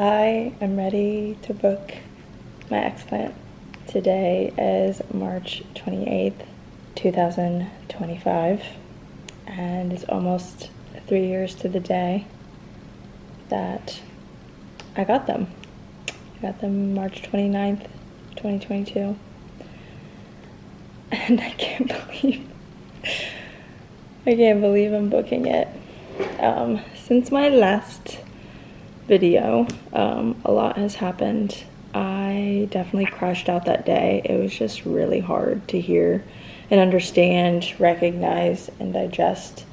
I am ready to book my explant. Today is March 28th, 2025, and it's almost 3 years to the day that I got them. I got them March 29th, 2022, and I can't believe I'm booking it. Since my last video, a lot has happened. I definitely crashed out that day. It was just really hard to hear and understand, recognize, and digest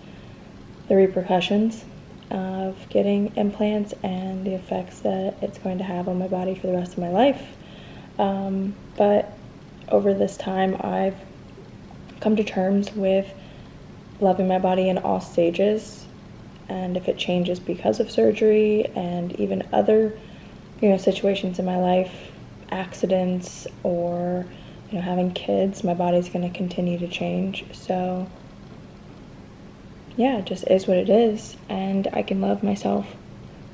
the repercussions of getting implants and the effects that it's going to have on my body for the rest of my life. But over this time, I've come to terms with loving my body in all stages, and if it changes because of surgery and even other situations in my life, accidents, or having kids, my body's going to continue to change. So yeah, it just is what it is, and I can love myself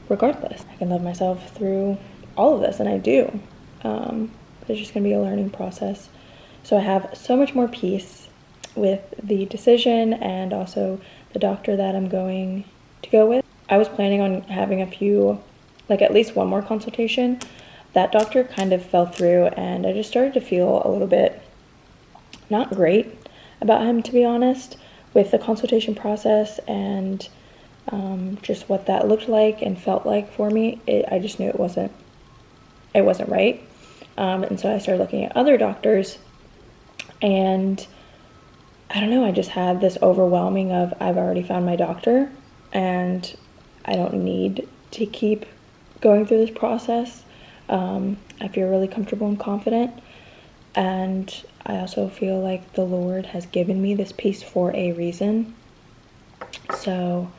regardless. I can love myself through all of this, and I do. It's just going to be a learning process. So I have so much more peace with the decision and also the doctor that I'm going to go with. I was planning on having a few, at least one more consultation. That doctor kind of fell through, and I just started to feel a little bit not great about him, to be honest, with the consultation process and just what that looked like and felt like for me. I just knew it wasn't right. And so I started looking at other doctors, and I don't know, I just had this overwhelming of I've already found my doctor and I don't need to keep going through this process. I feel really comfortable and confident, and I also feel like the Lord has given me this peace for a reason. So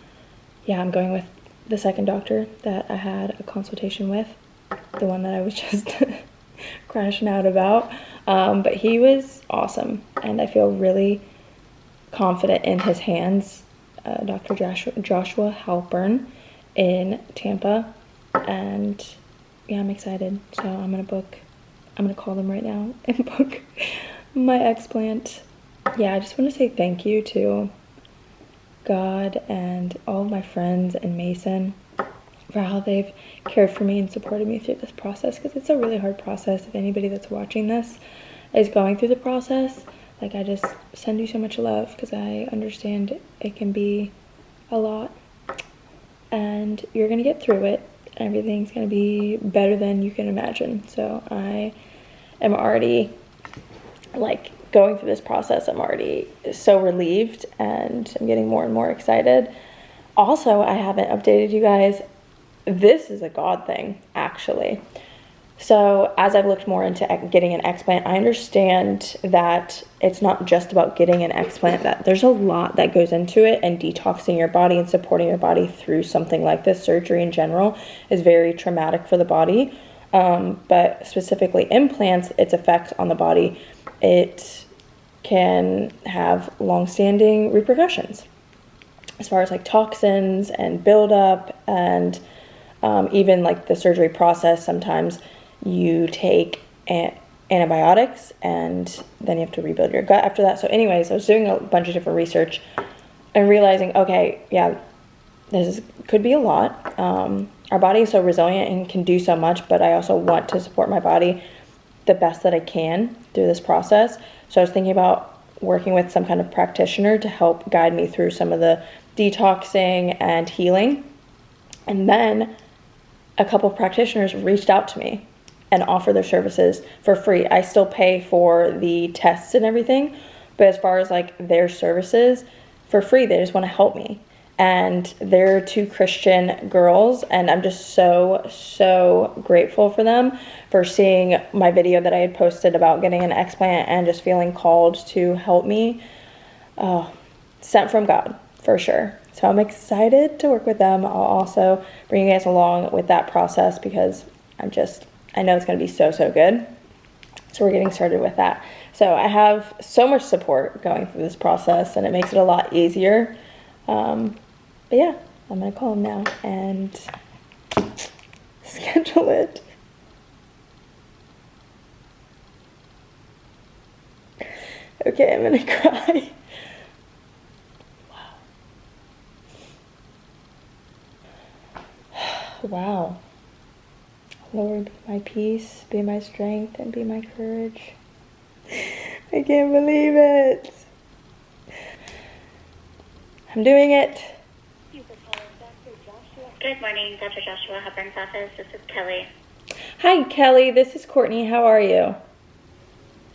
yeah, I'm going with the second doctor that I had a consultation with, the one that I was just crashing out about. But he was awesome, and I feel really confident in his hands. Dr. Joshua Halpern in Tampa, and yeah, I'm excited. So I'm gonna call them right now and book my explant. Yeah, I just want to say thank you to God and all of my friends and Mason for how they've cared for me and supported me through this process, because it's a really hard process. If anybody that's watching this is going through the process, I just send you so much love, because I understand it can be a lot, and you're gonna get through it. Everything's gonna be better than you can imagine. So I am already going through this process. I'm already so relieved, and I'm getting more and more excited. Also, I haven't updated you guys. This is a God thing, actually. So as I've looked more into getting an explant, I understand that it's not just about getting an explant, that there's a lot that goes into it, and detoxing your body and supporting your body through something like this. Surgery in general is very traumatic for the body, but specifically implants, its effects on the body, it can have long-standing repercussions as far as toxins and buildup, and even the surgery process. Sometimes you take antibiotics, and then you have to rebuild your gut after that. So anyways, I was doing a bunch of different research and realizing, okay, yeah, could be a lot. Our body is so resilient and can do so much, but I also want to support my body the best that I can through this process. So I was thinking about working with some kind of practitioner to help guide me through some of the detoxing and healing. And then a couple of practitioners reached out to me and offer their services for free. I still pay for the tests and everything, but as far as their services, for free, they just want to help me. And they're two Christian girls, and I'm just so grateful for them for seeing my video that I had posted about getting an explant and just feeling called to help me. Sent from God, for sure. So I'm excited to work with them. I'll also bring you guys along with that process, because I know it's going to be so good. So we're getting started with that. So I have so much support going through this process, and it makes it a lot easier. But yeah, I'm going to call him now and schedule it. Okay, I'm gonna cry. Wow. Lord, be my peace, be my strength, and be my courage. I can't believe it. I'm doing it. Good morning, Dr. Joshua Hepburn's office. This is Kelly. Hi, Kelly. This is Courtney. How are you?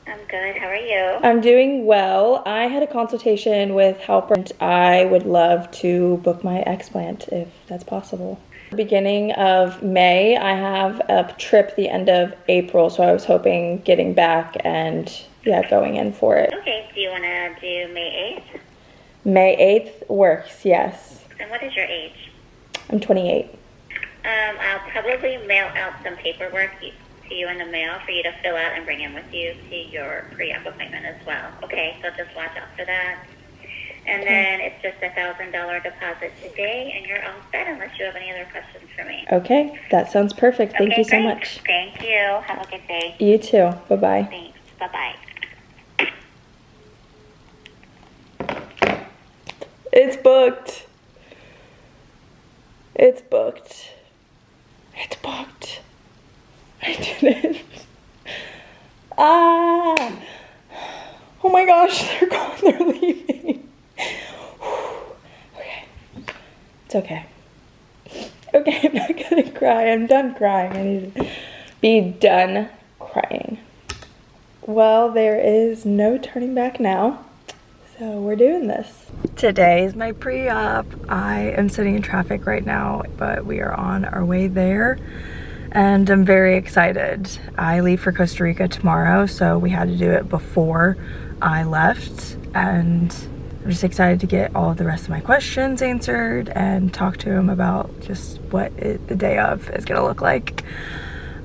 I'm good. How are you? I'm doing well. I had a consultation with Helper, and I would love to book my Explant if that's possible. Beginning of May, I have a trip the end of April, so I was hoping getting back and going in for it. Okay, do you want to do May 8th? May 8th works, yes. And what is your age? I'm 28. I'll probably mail out some paperwork to you in the mail for you to fill out and bring in with you to your pre-op appointment as well. Okay, so just watch out for that. And then it's just $1,000 deposit today, and you're all set unless you have any other questions for me. Okay, that sounds perfect. Thank you so great. much. Thank you. Have a good day. You too. Bye-bye. Thanks. Bye-bye. It's booked. It's booked. It's booked. I did it. Ah! Oh my gosh, they're gone. They're leaving. Okay. It's okay. Okay, I'm not gonna cry. I'm done crying. I need to be done crying. Well, there is no turning back now. So we're doing this. Today is my pre-op. I am sitting in traffic right now, but we are on our way there. And I'm very excited. I leave for Costa Rica tomorrow, so we had to do it before I left. And I'm just excited to get all of the rest of my questions answered and talk to him about just what the day of is gonna look like.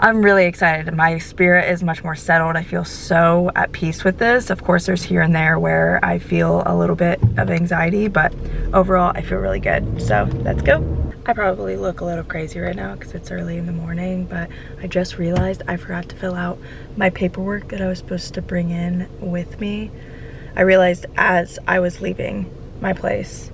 I'm really excited. My spirit is much more settled. I feel so at peace with this. Of course, there's here and there where I feel a little bit of anxiety, but overall, I feel really good. So let's go. I probably look a little crazy right now because it's early in the morning, but I just realized I forgot to fill out my paperwork that I was supposed to bring in with me. I realized as I was leaving my place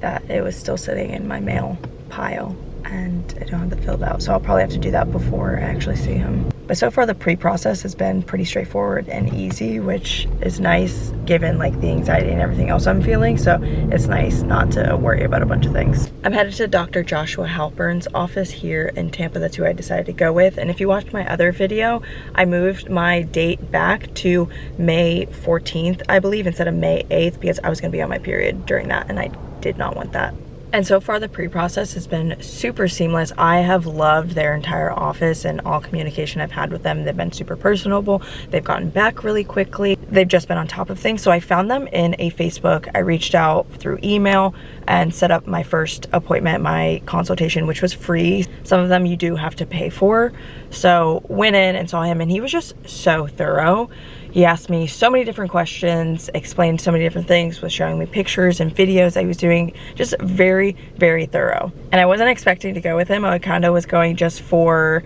that it was still sitting in my mail pile, and I don't have it filled out, so I'll probably have to do that before I actually see him. But so far the pre-process has been pretty straightforward and easy, which is nice given like the anxiety and everything else I'm feeling, so it's nice not to worry about a bunch of things. I'm headed to Dr. Joshua Halpern's office here in Tampa. That's who I decided to go with, and if you watched my other video, I moved my date back to May 14th, I believe, instead of May 8th, because I was gonna be on my period during that, and I did not want that. And so far the pre-process has been super seamless. I have loved their entire office and all communication I've had with them. They've been super personable. They've gotten back really quickly. They've just been on top of things. So I found them in a Facebook. I reached out through email and set up my first appointment, my consultation, which was free. Some of them you do have to pay for. So went in and saw him, and he was just so thorough. He asked me so many different questions, explained so many different things, was showing me pictures and videos I was doing, just very, very thorough. And I wasn't expecting to go with him. I kind of was going just for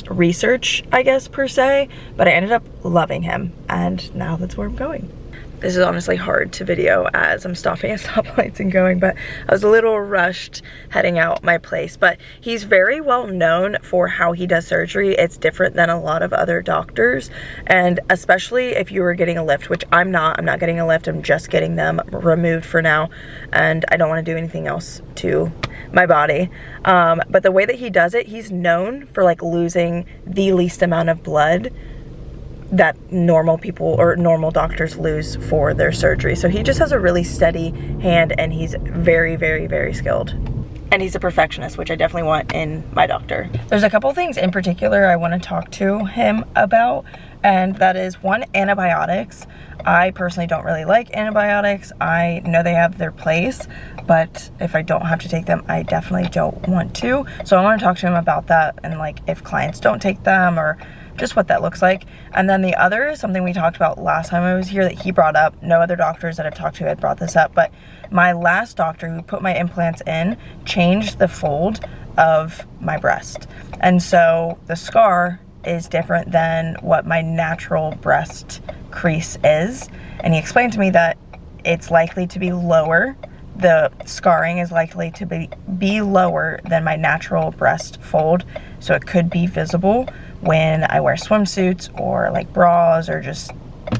research, I guess, per se, but I ended up loving him, and now that's where I'm going. This is honestly hard to video as I'm stopping at stoplights and going, but I was a little rushed heading out my place. But he's very well known for how he does surgery. It's different than a lot of other doctors, and especially if you were getting a lift, which I'm not getting a lift. I'm just getting them removed for now, and I don't want to do anything else to my body. But the way that he does it, he's known for like losing the least amount of blood that normal people or normal doctors lose for their surgery. So he just has a really steady hand, and he's very, very, very skilled. And he's a perfectionist, which I definitely want in my doctor. There's a couple things in particular I want to talk to him about, and that is one, antibiotics. I personally don't really like antibiotics. I know they have their place, but if I don't have to take them, I definitely don't want to. So I want to talk to him about that, and like if clients don't take them or just what that looks like. And then the other is something we talked about last time I was here that he brought up. No other doctors that I've talked to had brought this up, but my last doctor who put my implants in changed the fold of my breast. And so the scar is different than what my natural breast crease is. And he explained to me that it's likely to be lower. The scarring is likely to be lower than my natural breast fold. So it could be visible when I wear swimsuits or like bras or just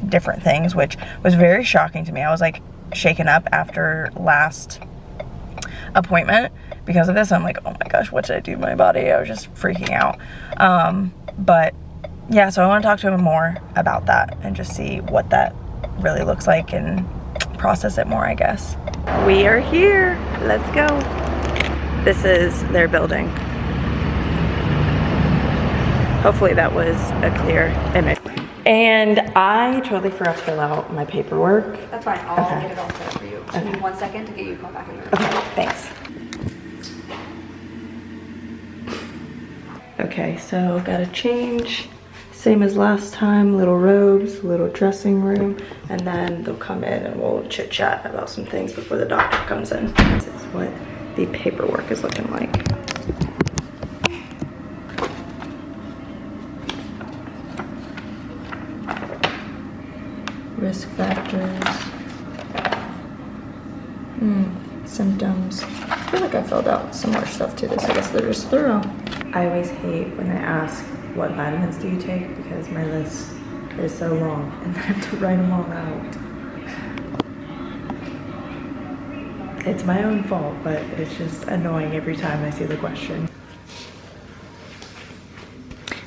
different things, which was very shocking to me. I was like shaken up after last appointment because of this. I'm like, oh my gosh, what did I do to my body? I was just freaking out. But yeah, so I want to talk to him more about that and just see what that really looks like and process it more, I guess. We are here. Let's go. This is their building. Hopefully that was a clear image. And I totally forgot to fill out my paperwork. That's fine. I'll get it all set up for you. Just give me 1 second to get you called back in the room. Okay, thanks. Okay, so gotta change. Same as last time, little robes, little dressing room, and then they'll come in and we'll chit chat about some things before the doctor comes in. This is what the paperwork is looking like. Risk factors. Symptoms. I feel like I filled out some more stuff to this. I guess they're just thorough. I always hate when they ask, what vitamins do you take? Because my list is so long and I have to write them all out. It's my own fault, but it's just annoying every time I see the question.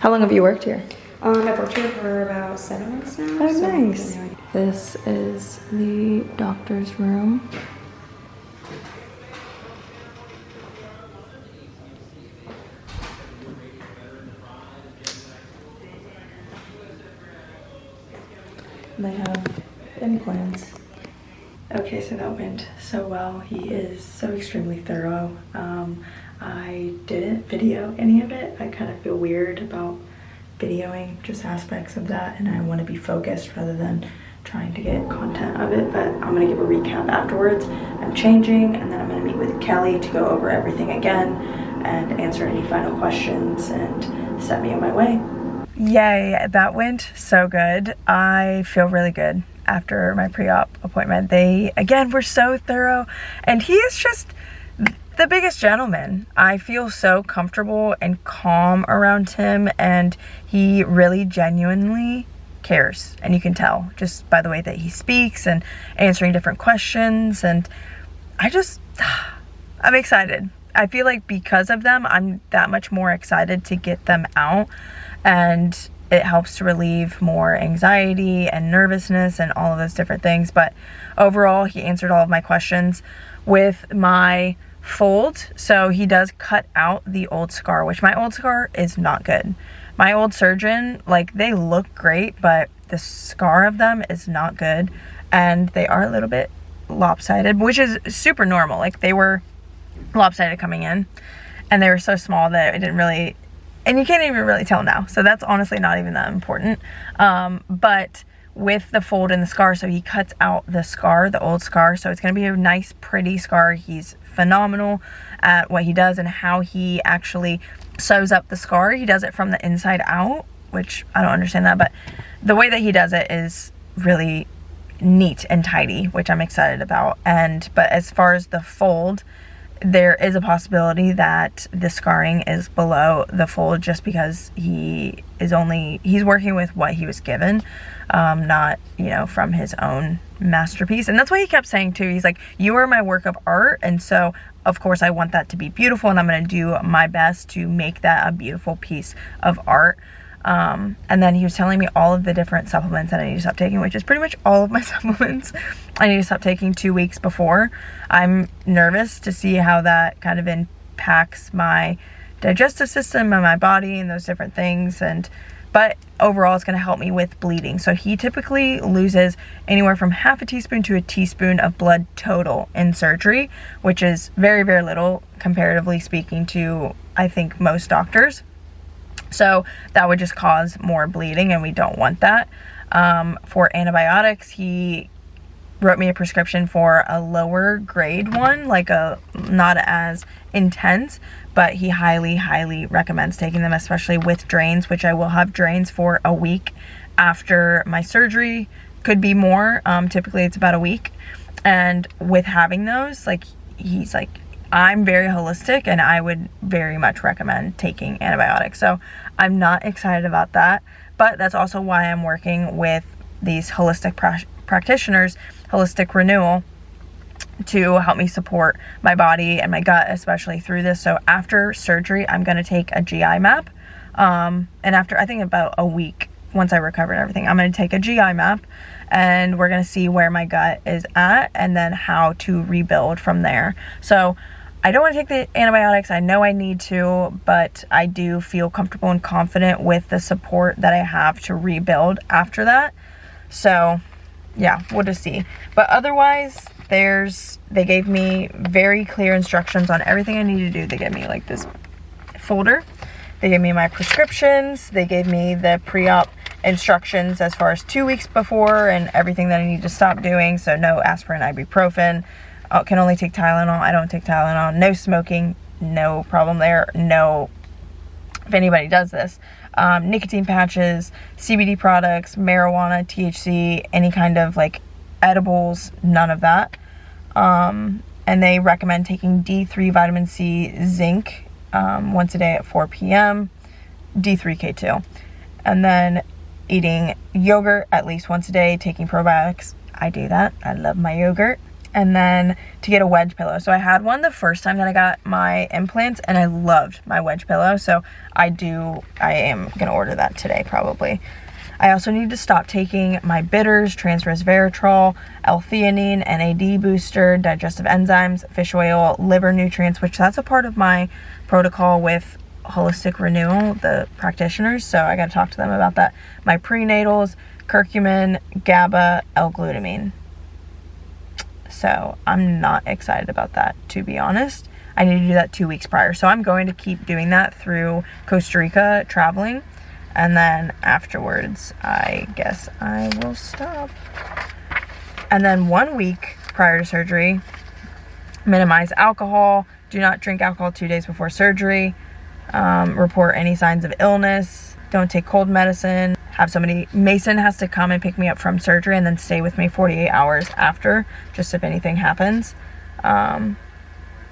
How long have you worked here? I've worked here for about 7 months now. Oh, nice. This is the doctor's room. They have implants. Okay, so that went so well. He is so extremely thorough. I didn't video any of it. I kind of feel weird about videoing just aspects of that, and I want to be focused rather than trying to get content of it, but I'm gonna give a recap afterwards. I'm changing, and then I'm gonna meet with Kelly to go over everything again and answer any final questions and set me on my way. Yay, that went so good. I feel really good after my pre-op appointment. They, again, were so thorough, and he is just the biggest gentleman. I feel so comfortable and calm around him, and he really genuinely cares, and you can tell just by the way that he speaks and answering different questions. And I'm excited. I feel like because of them, I'm that much more excited to get them out, and it helps to relieve more anxiety and nervousness and all of those different things. But overall, he answered all of my questions with my fold. So he does cut out the old scar, which my old scar is not good. My old surgeon, like, they look great, but the scar of them is not good, and they are a little bit lopsided, which is super normal. Like, they were lopsided coming in, and they were so small that it didn't really, and you can't even really tell now, so that's honestly not even that important. But with the fold and the scar, so he cuts out the scar, the old scar, so it's going to be a nice pretty scar. He's phenomenal at what he does and how he actually sews up the scar. He does it from the inside out, which I don't understand that, but the way that he does it is really neat and tidy, which I'm excited about. But as far as the fold, there is a possibility that the scarring is below the fold just because he's working with what he was given, not, from his own masterpiece. And that's what he kept saying too. He's like, you are my work of art, and so of course I want that to be beautiful, and I'm going to do my best to make that a beautiful piece of art. And then he was telling me all of the different supplements that I need to stop taking, which is pretty much all of my supplements. I need to stop taking 2 weeks before. I'm nervous to see how that kind of impacts my digestive system and my body and those different things. But overall, it's going to help me with bleeding. So he typically loses anywhere from half a teaspoon to a teaspoon of blood total in surgery, which is very, very little comparatively speaking to, I think, most doctors. So that would just cause more bleeding, and we don't want that. For antibiotics, he wrote me a prescription for a lower grade one, like a not as intense, but he highly recommends taking them, especially with drains, which I will have drains for a week after my surgery. Could be more. Typically it's about a week. And with having those, like, he's like, I'm very holistic and I would very much recommend taking antibiotics. So I'm not excited about that, but that's also why I'm working with these holistic practitioners, Holistic Renewal, to help me support my body and my gut, especially through this. So after surgery, I'm going to take a GI map. And after, I think about a week, once I recover and everything, I'm going to take a GI map, and we're going to see where my gut is at and then how to rebuild from there. So I don't want to take the antibiotics. I know I need to, but I do feel comfortable and confident with the support that I have to rebuild after that. So yeah, we'll just see. But otherwise, they gave me very clear instructions on everything I need to do. They gave me like this folder. They gave me my prescriptions. They gave me the pre-op instructions as far as 2 weeks before and everything that I need to stop doing. So no aspirin, ibuprofen. Can only take Tylenol. I don't take Tylenol. No smoking. No problem there. No, if anybody does this. Nicotine patches, CBD products, marijuana, THC, any kind of like edibles, none of that. And they recommend taking D3, vitamin C, zinc once a day at 4 p.m., D3K2. And then eating yogurt at least once a day, taking probiotics. I do that. I love my yogurt. And then to get a wedge pillow. So I had one the first time that I got my implants, and I loved my wedge pillow. So I am going to order that today probably. I also need to stop taking my bitters, transresveratrol, L-theanine, NAD booster, digestive enzymes, fish oil, liver nutrients, which that's a part of my protocol with Holistic Renewal, the practitioners. So I got to talk to them about that. My prenatals, curcumin, GABA, L-glutamine. So I'm not excited about that, to be honest. I need to do that 2 weeks prior. So I'm going to keep doing that through Costa Rica traveling. And then afterwards, I guess I will stop. And then 1 week prior to surgery, minimize alcohol. Do not drink alcohol 2 days before surgery. Report any signs of illness. Don't take cold medicine. Mason has to come and pick me up from surgery and then stay with me 48 hours after, just if anything happens.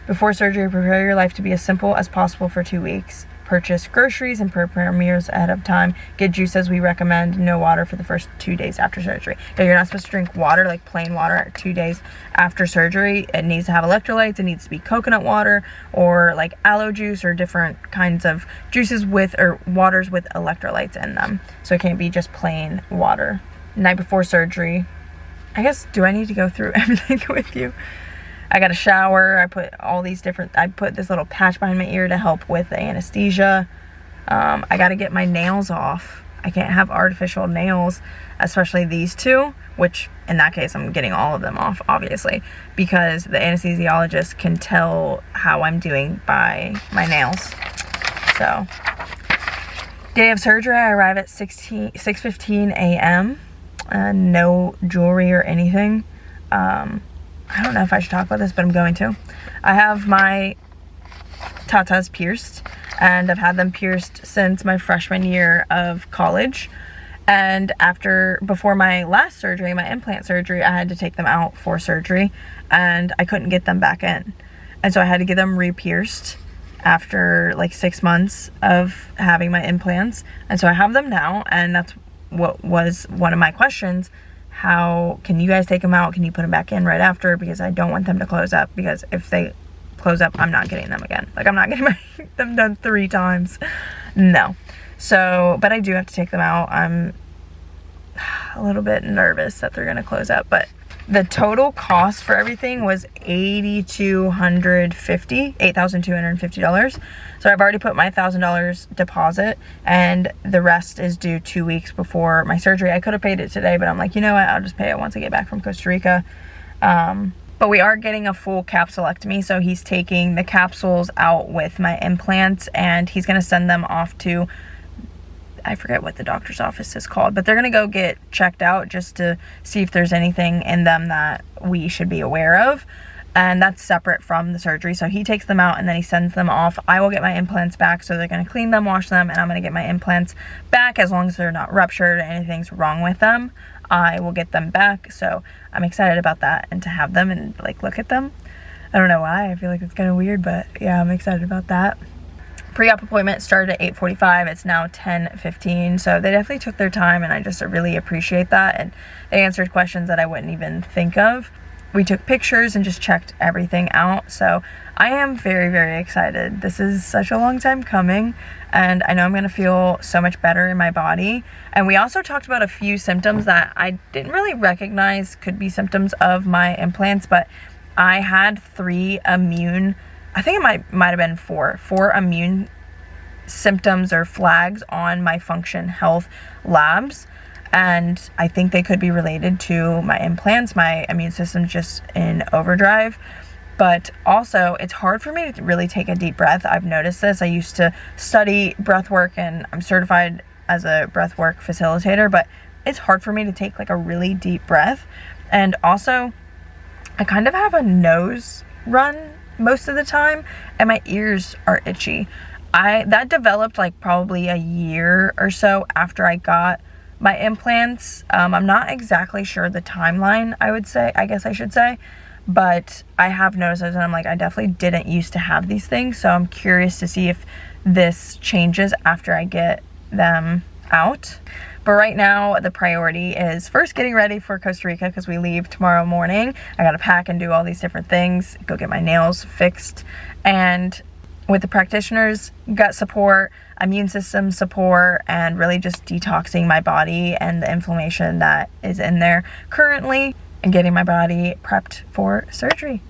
Before surgery, prepare your life to be as simple as possible for 2 weeks. Purchase groceries and prepare meals ahead of time. Get juice as we recommend. No water for the first 2 days after surgery. Now, you're not supposed to drink water, like plain water, 2 days after surgery. It needs to have electrolytes. It needs to be coconut water or like aloe juice or different kinds of juices or waters with electrolytes in them. So it can't be just plain water. Night before surgery. I guess, do I need to go through everything with you? I got a shower. I put this little patch behind my ear to help with the anesthesia. I got to get my nails off. I can't have artificial nails, especially these two, which in that case, I'm getting all of them off, obviously, because the anesthesiologist can tell how I'm doing by my nails. So, day of surgery, I arrive at 6:15 a.m. No jewelry or anything. I don't know if I should talk about this, but I'm going to. I have my tatas pierced, and I've had them pierced since my freshman year of college. And before my last surgery, my implant surgery, I had to take them out for surgery, and I couldn't get them back in. And so I had to get them re-pierced after like 6 months of having my implants. And so I have them now, and that's what was one of my questions. How can you guys take them out? Can you put them back in right after? Because I don't want them to close up, because if they close up, I'm not getting them again. Like, I'm not getting them done 3 times. No. So, but I do have to take them out. I'm a little bit nervous that they're going to close up, but the total cost for everything was $8,250. So I've already put my $1,000 deposit, and the rest is due 2 weeks before my surgery. I could have paid it today, but I'm like, you know what? I'll just pay it once I get back from Costa Rica. But we are getting a full capsulectomy, so he's taking the capsules out with my implants, and he's going to send them off to I forget what the doctor's office is called, but they're gonna go get checked out just to see if there's anything in them that we should be aware of. And that's separate from the surgery. So he takes them out and then he sends them off. I will get my implants back. So they're going to clean them, wash them, and I'm going to get my implants back as long as they're not ruptured or anything's wrong with them. I will get them back. So I'm excited about that and to have them and like look at them. I don't know why. I feel like it's kind of weird, but yeah, I'm excited about that. Pre-op appointment started at 8:45. It's now 10:15. So they definitely took their time and I just really appreciate that. And they answered questions that I wouldn't even think of. We took pictures and just checked everything out. So I am very, very excited. This is such a long time coming and I know I'm going to feel so much better in my body. And we also talked about a few symptoms that I didn't really recognize could be symptoms of my implants, but I had 3 immune, I think it might have been 4 immune symptoms or flags on my Function Health labs. And I think they could be related to my implants. My immune system's just in overdrive. But also, it's hard for me to really take a deep breath. I've noticed this. I used to study breath work and I'm certified as a breath work facilitator, but it's hard for me to take like a really deep breath. And also, I kind of have a nose run most of the time and my ears are itchy. That developed like probably a year or so after I got my implants. I'm not exactly sure the timeline, I guess I should say, but I have noticed those and I'm like, I definitely didn't used to have these things. So I'm curious to see if this changes after I get them out. But right now the priority is first getting ready for Costa Rica because we leave tomorrow morning. I gotta pack and do all these different things, go get my nails fixed, and with the practitioners, gut support, immune system support, and really just detoxing my body and the inflammation that is in there currently and getting my body prepped for surgery.